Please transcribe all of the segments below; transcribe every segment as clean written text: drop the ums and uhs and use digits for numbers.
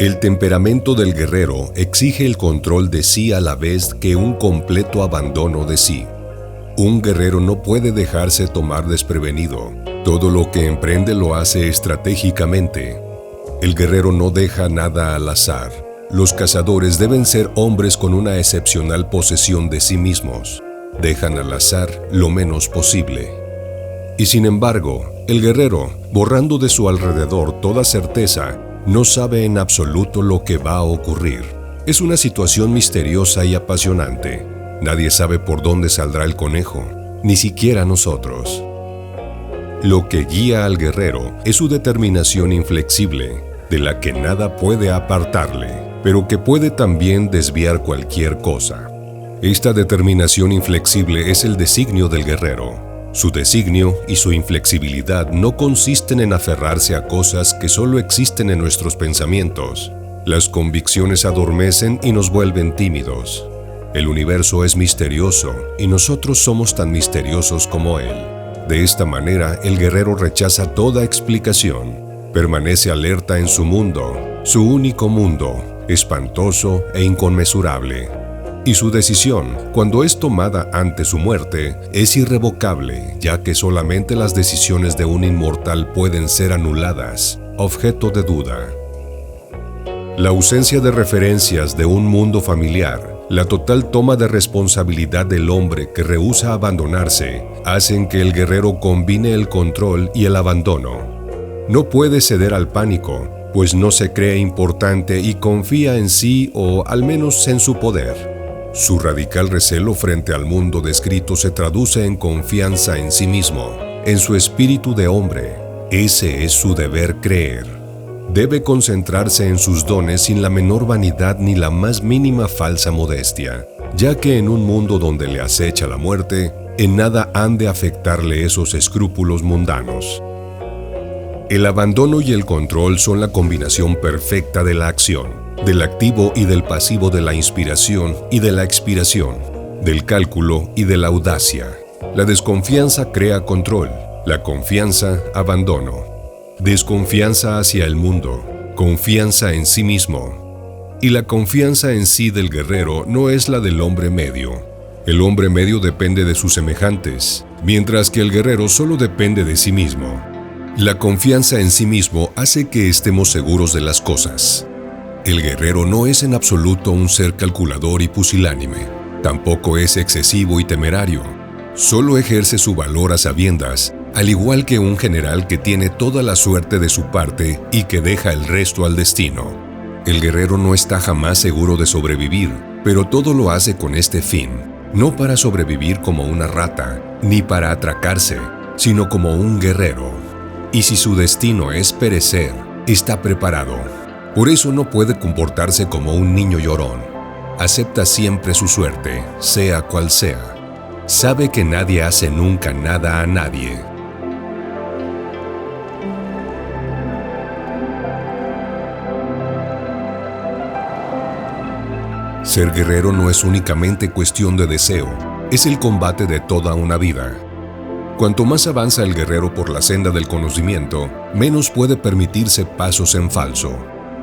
El temperamento del guerrero exige el control de sí a la vez que un completo abandono de sí. Un guerrero no puede dejarse tomar desprevenido. Todo lo que emprende lo hace estratégicamente. El guerrero no deja nada al azar. Los cazadores deben ser hombres con una excepcional posesión de sí mismos. Dejan al azar lo menos posible. Y sin embargo, el guerrero, borrando de su alrededor toda certeza, no sabe en absoluto lo que va a ocurrir. Es una situación misteriosa y apasionante. Nadie sabe por dónde saldrá el conejo, ni siquiera nosotros. Lo que guía al guerrero es su determinación inflexible, de la que nada puede apartarle, pero que puede también desviar cualquier cosa. Esta determinación inflexible es el designio del guerrero. Su designio y su inflexibilidad no consisten en aferrarse a cosas que solo existen en nuestros pensamientos. Las convicciones adormecen y nos vuelven tímidos. El universo es misterioso y nosotros somos tan misteriosos como él. De esta manera, el guerrero rechaza toda explicación. Permanece alerta en su mundo, su único mundo, espantoso e inconmensurable. Y su decisión, cuando es tomada ante su muerte, es irrevocable, ya que solamente las decisiones de un inmortal pueden ser anuladas, objeto de duda. La ausencia de referencias de un mundo familiar, la total toma de responsabilidad del hombre que rehúsa abandonarse, hacen que el guerrero combine el control y el abandono. No puede ceder al pánico, pues no se cree importante y confía en sí o al menos en su poder. Su radical recelo frente al mundo descrito se traduce en confianza en sí mismo, en su espíritu de hombre. Ese es su deber creer. Debe concentrarse en sus dones sin la menor vanidad ni la más mínima falsa modestia, ya que en un mundo donde le acecha la muerte, en nada han de afectarle esos escrúpulos mundanos. El abandono y el control son la combinación perfecta de la acción, del activo y del pasivo, de la inspiración y de la expiración, del cálculo y de la audacia. La desconfianza crea control, la confianza abandono. Desconfianza hacia el mundo, confianza en sí mismo. Y la confianza en sí del guerrero no es la del hombre medio. El hombre medio depende de sus semejantes, mientras que el guerrero solo depende de sí mismo. La confianza en sí mismo hace que estemos seguros de las cosas. El guerrero no es en absoluto un ser calculador y pusilánime. Tampoco es excesivo y temerario. Solo ejerce su valor a sabiendas, al igual que un general que tiene toda la suerte de su parte y que deja el resto al destino. El guerrero no está jamás seguro de sobrevivir, pero todo lo hace con este fin, no para sobrevivir como una rata, ni para atracarse, sino como un guerrero. Y si su destino es perecer, está preparado. Por eso no puede comportarse como un niño llorón. Acepta siempre su suerte, sea cual sea. Sabe que nadie hace nunca nada a nadie. Ser guerrero no es únicamente cuestión de deseo, es el combate de toda una vida. Cuanto más avanza el guerrero por la senda del conocimiento, menos puede permitirse pasos en falso.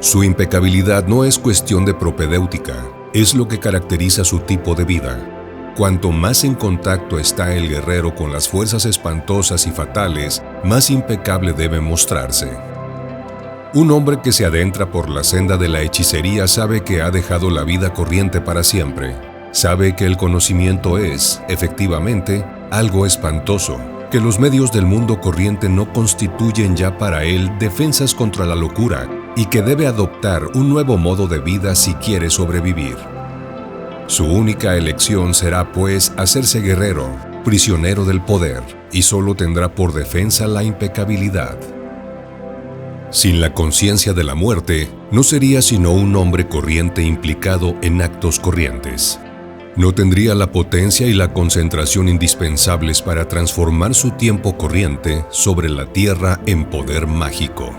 Su impecabilidad no es cuestión de propedéutica, es lo que caracteriza su tipo de vida. Cuanto más en contacto está el guerrero con las fuerzas espantosas y fatales, más impecable debe mostrarse. Un hombre que se adentra por la senda de la hechicería sabe que ha dejado la vida corriente para siempre. Sabe que el conocimiento es, efectivamente, algo espantoso, que los medios del mundo corriente no constituyen ya para él defensas contra la locura y que debe adoptar un nuevo modo de vida si quiere sobrevivir. Su única elección será, pues, hacerse guerrero, prisionero del poder, y solo tendrá por defensa la impecabilidad. Sin la conciencia de la muerte, no sería sino un hombre corriente implicado en actos corrientes. No tendría la potencia y la concentración indispensables para transformar su tiempo corriente sobre la tierra en poder mágico.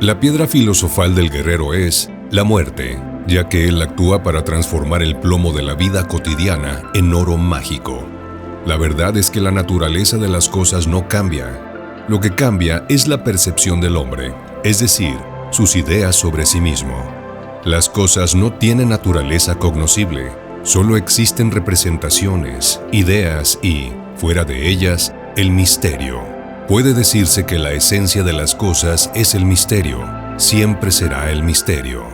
La piedra filosofal del guerrero es la muerte, ya que él actúa para transformar el plomo de la vida cotidiana en oro mágico. La verdad es que la naturaleza de las cosas no cambia. Lo que cambia es la percepción del hombre, es decir, sus ideas sobre sí mismo. Las cosas no tienen naturaleza cognoscible, solo existen representaciones, ideas y, fuera de ellas, el misterio. Puede decirse que la esencia de las cosas es el misterio, siempre será el misterio.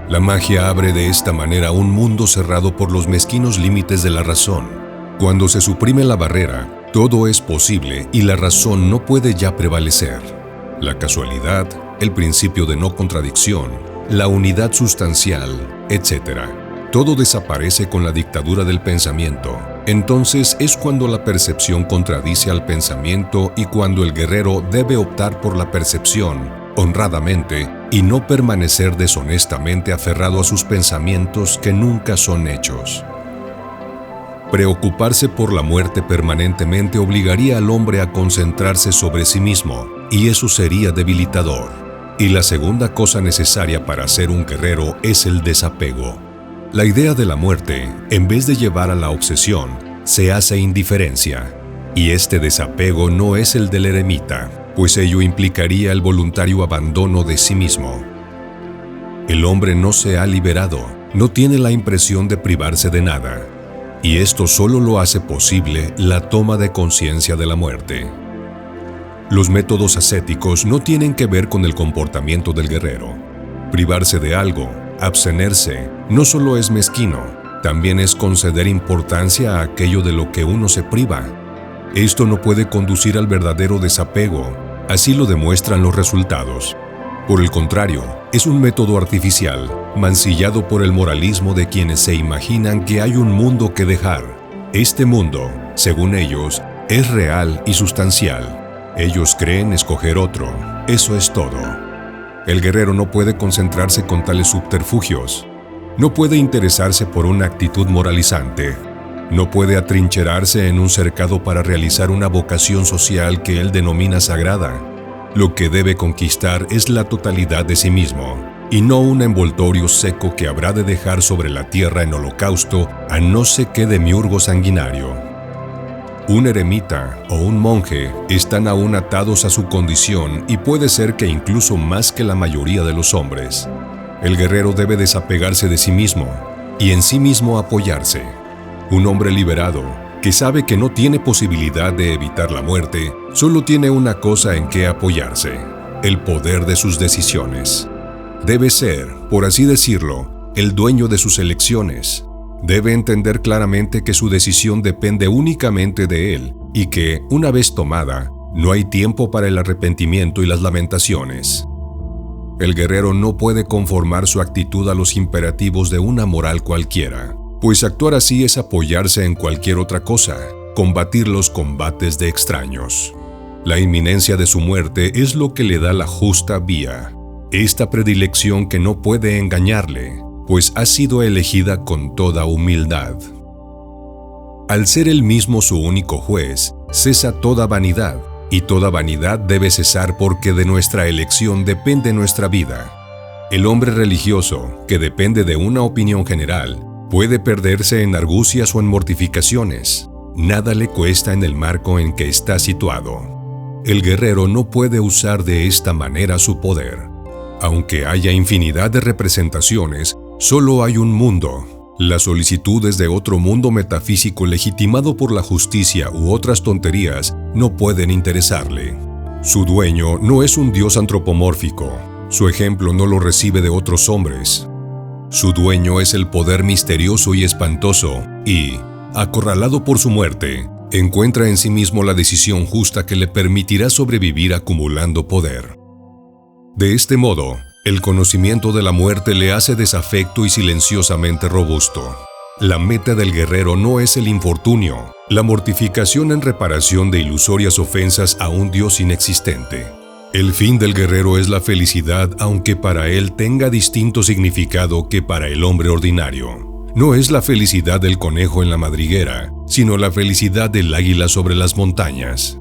La magia abre de esta manera un mundo cerrado por los mezquinos límites de la razón. Cuando se suprime la barrera, todo es posible y la razón no puede ya prevalecer. La casualidad, el principio de no contradicción, la unidad sustancial, etc. Todo desaparece con la dictadura del pensamiento. Entonces es cuando la percepción contradice al pensamiento y cuando el guerrero debe optar por la percepción, honradamente, y no permanecer deshonestamente aferrado a sus pensamientos que nunca son hechos. Preocuparse por la muerte permanentemente obligaría al hombre a concentrarse sobre sí mismo, y eso sería debilitador. Y la segunda cosa necesaria para ser un guerrero es el desapego. La idea de la muerte, en vez de llevar a la obsesión, se hace indiferencia. Y este desapego no es el del eremita, pues ello implicaría el voluntario abandono de sí mismo. El hombre no se ha liberado, no tiene la impresión de privarse de nada. Y esto solo lo hace posible la toma de conciencia de la muerte. Los métodos ascéticos no tienen que ver con el comportamiento del guerrero. Privarse de algo, abstenerse, no solo es mezquino, también es conceder importancia a aquello de lo que uno se priva. Esto no puede conducir al verdadero desapego, así lo demuestran los resultados. Por el contrario, es un método artificial, mancillado por el moralismo de quienes se imaginan que hay un mundo que dejar. Este mundo, según ellos, es real y sustancial. Ellos creen escoger otro. Eso es todo. El guerrero no puede concentrarse con tales subterfugios. No puede interesarse por una actitud moralizante. No puede atrincherarse en un cercado para realizar una vocación social que él denomina sagrada. Lo que debe conquistar es la totalidad de sí mismo, y no un envoltorio seco que habrá de dejar sobre la tierra en holocausto a no sé qué demiurgo sanguinario. Un eremita o un monje están aún atados a su condición y puede ser que incluso más que la mayoría de los hombres. El guerrero debe desapegarse de sí mismo y en sí mismo apoyarse. Un hombre liberado, que sabe que no tiene posibilidad de evitar la muerte, solo tiene una cosa en que apoyarse: el poder de sus decisiones. Debe ser, por así decirlo, el dueño de sus elecciones. Debe entender claramente que su decisión depende únicamente de él y que, una vez tomada, no hay tiempo para el arrepentimiento y las lamentaciones. El guerrero no puede conformar su actitud a los imperativos de una moral cualquiera, pues actuar así es apoyarse en cualquier otra cosa, combatir los combates de extraños. La inminencia de su muerte es lo que le da la justa vía, esta predilección que no puede engañarle, pues ha sido elegida con toda humildad. Al ser él mismo su único juez, cesa toda vanidad, y toda vanidad debe cesar porque de nuestra elección depende nuestra vida. El hombre religioso, que depende de una opinión general, puede perderse en argucias o en mortificaciones. Nada le cuesta en el marco en que está situado. El guerrero no puede usar de esta manera su poder. Aunque haya infinidad de representaciones, solo hay un mundo. Las solicitudes de otro mundo metafísico legitimado por la justicia u otras tonterías no pueden interesarle. Su dueño no es un dios antropomórfico. Su ejemplo no lo recibe de otros hombres. Su dueño es el poder misterioso y espantoso y, acorralado por su muerte, encuentra en sí mismo la decisión justa que le permitirá sobrevivir acumulando poder. De este modo, el conocimiento de la muerte le hace desafecto y silenciosamente robusto. La meta del guerrero no es el infortunio, la mortificación en reparación de ilusorias ofensas a un Dios inexistente. El fin del guerrero es la felicidad, aunque para él tenga distinto significado que para el hombre ordinario. No es la felicidad del conejo en la madriguera, sino la felicidad del águila sobre las montañas.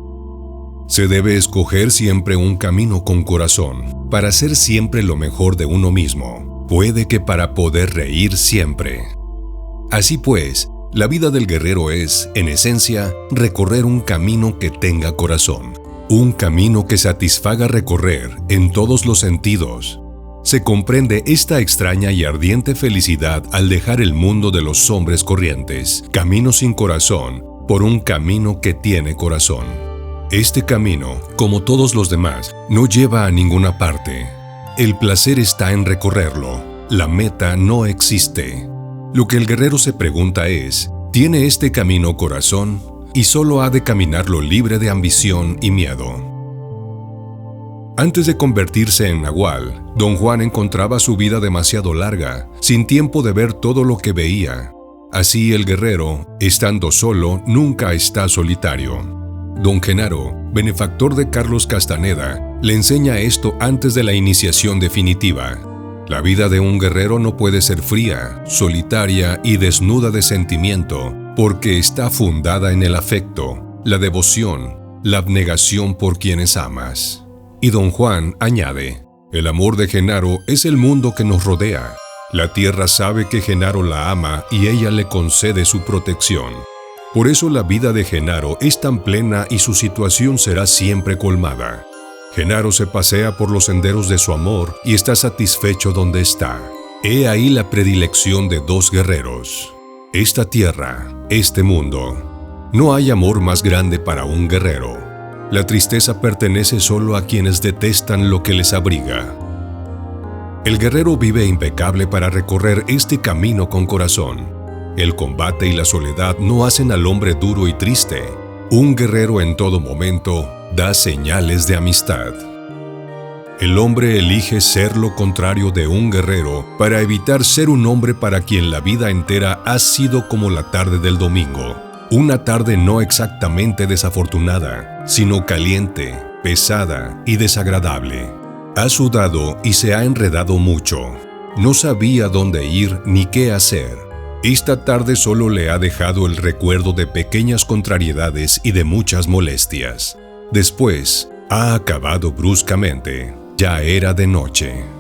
Se debe escoger siempre un camino con corazón, para ser siempre lo mejor de uno mismo, puede que para poder reír siempre. Así pues, la vida del guerrero es, en esencia, recorrer un camino que tenga corazón. Un camino que satisfaga recorrer en todos los sentidos, Se comprende esta extraña y ardiente felicidad al dejar el mundo de los hombres corrientes, camino sin corazón, por un camino que tiene corazón. Este camino, como todos los demás, no lleva a ninguna parte. El placer está en recorrerlo. La meta no existe. Lo que el guerrero se pregunta es, ¿tiene este camino corazón? Y solo ha de caminarlo libre de ambición y miedo. Antes de convertirse en nahual, Don Juan encontraba su vida demasiado larga, sin tiempo de ver todo lo que veía. Así el guerrero, estando solo, nunca está solitario. Don Genaro, benefactor de Carlos Castaneda, le enseña esto antes de la iniciación definitiva. La vida de un guerrero no puede ser fría, solitaria y desnuda de sentimiento, porque está fundada en el afecto, la devoción, la abnegación por quienes amas. Y Don Juan añade, el amor de Genaro es el mundo que nos rodea. La tierra sabe que Genaro la ama y ella le concede su protección. Por eso la vida de Genaro es tan plena y su situación será siempre colmada. Genaro se pasea por los senderos de su amor y está satisfecho donde está. He ahí la predilección de dos guerreros. Esta tierra, este mundo. No hay amor más grande para un guerrero. La tristeza pertenece solo a quienes detestan lo que les abriga. El guerrero vive impecable para recorrer este camino con corazón. El combate y la soledad no hacen al hombre duro y triste. Un guerrero en todo momento da señales de amistad. El hombre elige ser lo contrario de un guerrero para evitar ser un hombre para quien la vida entera ha sido como la tarde del domingo. Una tarde no exactamente desafortunada, sino caliente, pesada y desagradable. Ha sudado y se ha enredado mucho. No sabía dónde ir ni qué hacer. Esta tarde solo le ha dejado el recuerdo de pequeñas contrariedades y de muchas molestias. Después, ha acabado bruscamente. Ya era de noche.